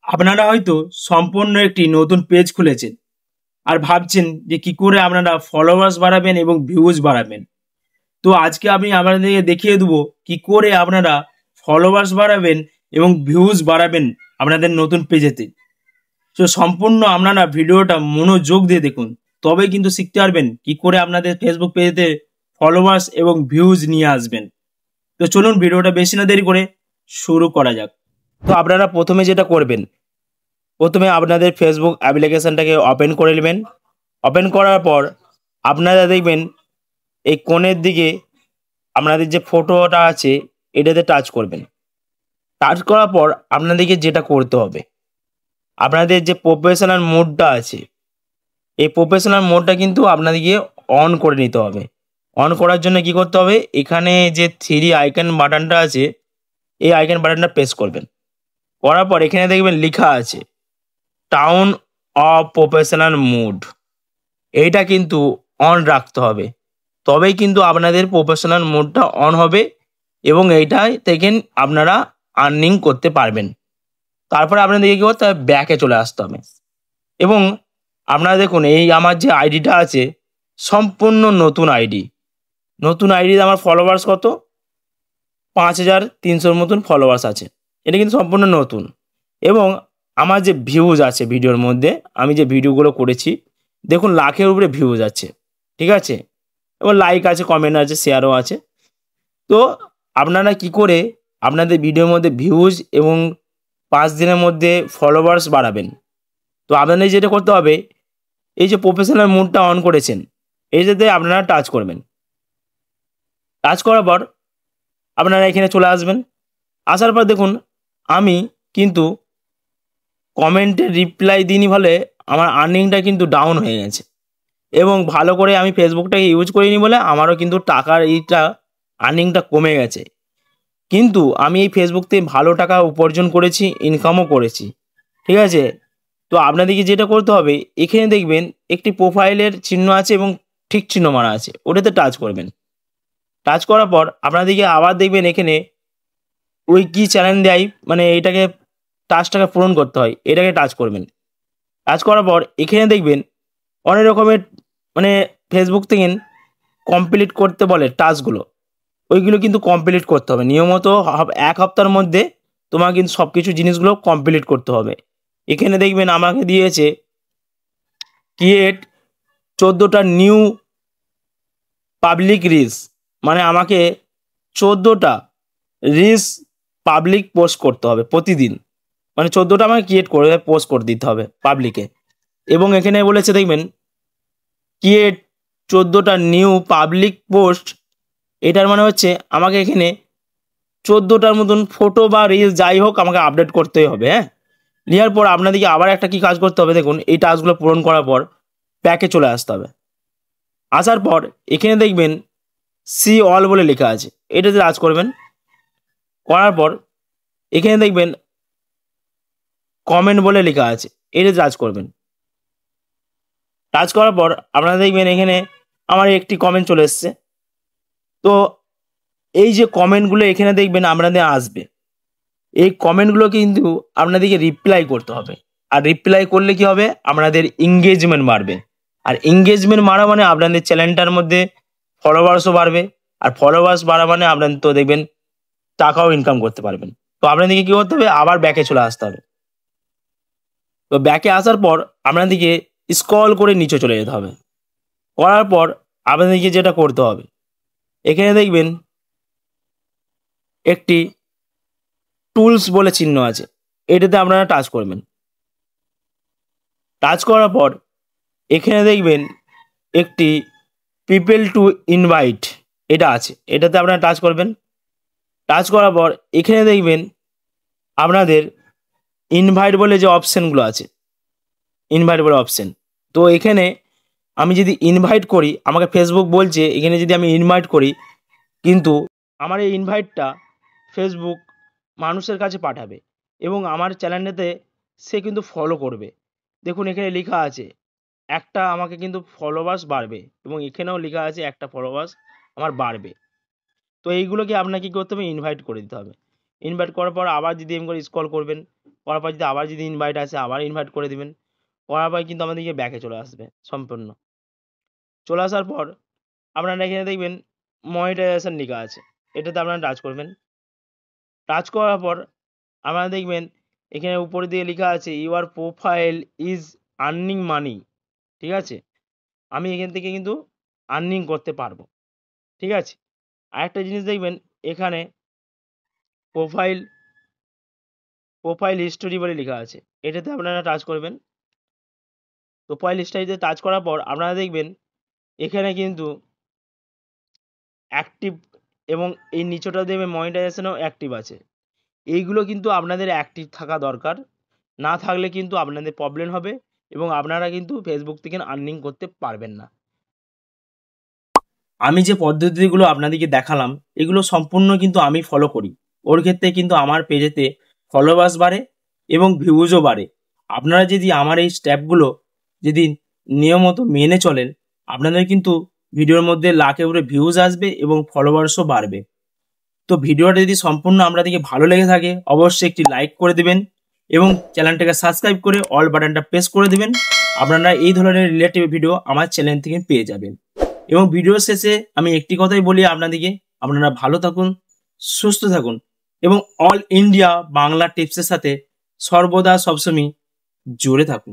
আপনারা হয়তো সম্পূর্ণ একটি নতুন পেজ খুলেছেন আর ভাবছেন যে কি করে আপনারা ফলোয়ার্স বাড়াবেন এবং ভিউজ বাড়াবেন। তো আজকে আমি আপনাদেরকে দেখিয়ে দেবো কি করে আপনারা ফলোয়ার্স বাড়াবেন এবং ভিউজ বাড়াবেন আপনাদের নতুন পেজেতে। তো সম্পূর্ণ আপনারা ভিডিওটা মনোযোগ দিয়ে দেখুন, তবে কিন্তু শিখতে পারবেন কি করে আপনাদের ফেসবুক পেজেতে ফলোয়ার্স এবং ভিউজ নিয়ে আসবেন। তো চলুন ভিডিওটা বেশি না দেরি করে শুরু করা যাক। তো আপনারা প্রথমে যেটা করবেন, প্রথমে আপনাদের ফেসবুক অ্যাপ্লিকেশনটাকে ওপেন করে নেবেন। ওপেন করার পর আপনারা দেখবেন এই কোণের দিকে আপনাদের যে ফটোটা আছে এটাতে টাচ করবেন। টাচ করার পর আপনাদেরকে যেটা করতে হবে, আপনাদের যে প্রফেশনাল মোডটা আছে এই প্রফেশনাল মোডটা কিন্তু আপনাদেরকে অন করে নিতে হবে। অন করার জন্য কি করতে হবে, এখানে যে থ্রি আইকন বাটনটা আছে এই আইকন বাটনটা প্রেস করবেন। করার পর এখানে দেখবেন লেখা আছে টাউন অফ প্রফেশনাল মুড, এইটা কিন্তু অন রাখতে হবে, তবেই কিন্তু আপনাদের প্রফেশনাল মোডটা অন হবে এবং এইটাই থেকে আপনারা আর্নিং করতে পারবেন। তারপরে আপনাদেরকে কী করতে হবে, ব্যাকে চলে আসতে হবে এবং আপনারা দেখুন এই আমার যে আইডিটা আছে সম্পূর্ণ নতুন আইডি। নতুন আইডিতে আমার ফলোয়ার্স কত, 5300 মতন ফলোয়ার্স আছে। এটা কিন্তু সম্পূর্ণ নতুন এবং আমার যে ভিউজ আছে ভিডিওর মধ্যে, আমি যে ভিডিওগুলো করেছি দেখুন লাখের উপরে ভিউজ আছে, ঠিক আছে, এবং লাইক আছে, কমেন্ট আছে, শেয়ারও আছে। তো আপনারা কি করে আপনাদের ভিডিওর মধ্যে ভিউজ এবং 5 দিনের মধ্যে ফলোয়ার্স বাড়াবেন, তো আপনাদের যেটা করতে হবে, এই যে প্রফেশনাল মোডটা অন করেছেন এইটাতে আপনারা টাচ করবেন। টাচ করার পর আপনারা এখানে চলে আসবেন। আসার পর দেখুন আমি কিন্তু কমেন্টের রিপ্লাই দিইনি বলে আমার আর্নিংটা কিন্তু ডাউন হয়ে গেছে এবং ভালো করে আমি ফেসবুকটাকে ইউজ করিনি বলে আমারও কিন্তু টাকার এইটা আর্নিংটা কমে গেছে। কিন্তু আমি এই ফেসবুক থেকে ভালো টাকা উপার্জন করেছি, ইনকামও করেছি, ঠিক আছে। তো আপনাদেরকে যেটা করতে হবে, এখানে দেখবেন একটি প্রোফাইলের চিহ্ন আছে এবং ঠিক চিহ্ন মারা আছে, ওটাতে টাচ করবেন। টাচ করার পর আপনাদেরকে আবার দেখবেন এখানে ওই কি চ্যানেল দেয়, মানে এইটাকে টাস্কটাকে পূরণ করতে হয়, এটাকে টাচ করবেন। টাচ করার পর এখানে দেখবেন অনেক রকমের মানে ফেসবুক থেকে কমপ্লিট করতে বলে টাস্কগুলো, ওইগুলো কিন্তু কমপ্লিট করতে হবে নিয়মিত। 1 সপ্তাহের মধ্যে তোমার কিন্তু সব কিছু জিনিসগুলো কমপ্লিট করতে হবে। এখানে দেখবেন আমাকে দিয়েছে ক্রিয়েট 14টা নিউ পাবলিক রিলস, মানে আমাকে 14টা রিলস পাবলিক পোস্ট করতে হবে প্রতিদিন, মানে 14টা আমাকে ক্রিয়েট করে পোস্ট করে দিতে হবে পাবলিকে। এবং এখানে বলেছে দেখবেন ক্রিয়েট 14টা নিউ পাবলিক পোস্ট, এটার মানে হচ্ছে আমাকে এখানে 14টার মতন ফটো বা রিলস যাই হোক আমাকে আপডেট করতেই হবে। হ্যাঁ, নেওয়ার পর আপনাদেরকে আবার একটা কি কাজ করতে হবে, দেখুন এই টাস্কগুলো পূরণ করার পর ব্যাকে চলে আসতে হবে। আসার পর এখানে দেখবেন সি অল বলে লেখা আছে, এটাতে টাচ করবেন। করার পর এখানে দেখবেন কমেন্ট বলে লেখা আছে, এটাতে টাচ করবেন। টাচ করার পর আপনারা দেখবেন এখানে আমার একটি কমেন্ট চলে এসছে। তো এই যে কমেন্টগুলো এখানে দেখবেন আপনাদের আসবে, এই কমেন্টগুলো কিন্তু আপনাদেরকে রিপ্লাই করতে হবে। আর রিপ্লাই করলে কি হবে, আপনাদের এঙ্গেজমেন্ট বাড়বে। আর এঙ্গেজমেন্ট বাড়া মানে আপনাদের চ্যানেলটার মধ্যে ফলোয়ার্সও বাড়বে, আর ফলোয়ার্স বাড়া মানে আপনাদের তো দেখবেন টাকাও ইনকাম করতে পারবেন। তো আপনাদেরকে কী করতে হবে, আবার ব্যাকে চলে আসতে হবে। তো ব্যাকে আসার পর আপনাদেরকে স্ক্রল করে নিচে চলে যেতে হবে। করার পর আপনাদেরকে যেটা করতে হবে, এখানে দেখবেন একটি টুলস বলে চিহ্ন আছে, এটাতে আপনারা টাচ করবেন। টাচ করার পর এখানে দেখবেন একটি পিপল টু ইনভাইট এটা আছে, এটাতে আপনারা টাচ করবেন। টাচ করার পর এখানে দেখবেন আপনাদের ইনভাইট বলে যে অপশানগুলো আছে, ইনভাইট বলে অপশান। তো এখানে আমি যদি ইনভাইট করি, আমাকে ফেসবুক বলছে এখানে যদি আমি ইনভাইট করি, কিন্তু আমার এই ইনভাইটটা ফেসবুক মানুষের কাছে পাঠাবে এবং আমার চ্যানেলটাতে সে কিন্তু ফলো করবে। দেখুন এখানে লেখা আছে একটা আমাকে কিন্তু ফলোয়ার্স বাড়বে এবং এখানেও লেখা আছে একটা ফলোয়ার্স আমার বাড়বে। তো এইগুলোকে আপনাকে কী করতে হবে, ইনভাইট করে দিতে হবে। ইনভাইট করার পর আবার যদি এম করে স্ক্রল করবেন, করার পর যদি আবার যদি ইনভাইট আসে আবার ইনভাইট করে দিবেন। করার পর কিন্তু আমাদেরকে ব্যাকে চলে আসবে সম্পূর্ণ। চলে আসার পর আপনারা এখানে দেখবেন মনিটাইজেশন লেখা আছে, এটাতে আপনারা টাচ করবেন। টাচ করার পর আপনারা দেখবেন এখানে উপরের দিকে লেখা আছে your profile is earning money. ঠিক আছে, আমি এখান থেকে কিন্তু আর্নিং করতে পারবো। ঠিক আছে, আরেকটা জিনিস দেখবেন এখানে প্রোফাইল হিস্টোরি বলে লেখা আছে, এটাতে আপনারা টাচ করবেন। প্রোফাইল হিস্টোরিতে টাচ করার পর আপনারা দেখবেন এখানে কিন্তু অ্যাক্টিভ এবং এই নিচেটা দেখবেন মনিটাইজেশনও অ্যাক্টিভ আছে। এইগুলো কিন্তু আপনাদের অ্যাক্টিভ থাকা দরকার, না থাকলে কিন্তু আপনাদের প্রবলেম হবে এবং আপনারা কিন্তু ফেসবুক থেকে আর্নিং করতে পারবেন না। আমি যে পদ্ধতিগুলো আপনাদেরকে দেখালাম এগুলো সম্পূর্ণ কিন্তু আমি ফলো করি, ওর ক্ষেত্রে কিন্তু আমার পেজেতে ফলোয়ার্স বাড়ে এবং ভিউজও বাড়ে। আপনারা যদি আমার এই স্টেপগুলো যদি নিয়মিত মেনে চলেন আপনাদের কিন্তু ভিডিওর মধ্যে লাখের উপরে ভিউজ আসবে এবং ফলোয়ার্সও বাড়বে। তো ভিডিওটা যদি সম্পূর্ণ আপনাদেরকে ভালো লেগে থাকে অবশ্যই একটি লাইক করে দেবেন এবং চ্যানেলটাকে সাবস্ক্রাইব করে অল বাটনটা প্রেস করে দেবেন। আপনারা এই ধরনের রিলেটিভ ভিডিও আমার চ্যানেল থেকে পেয়ে যাবেন। এবং ভিডিও শেষে আমি একটি কথাই বলি আপনাদেরকে, আপনারা ভালো থাকুন, সুস্থ থাকুন এবং অল ইন্ডিয়া বাংলা টিপসের সাথে সর্বদা সবসময় জুড়ে থাকুন।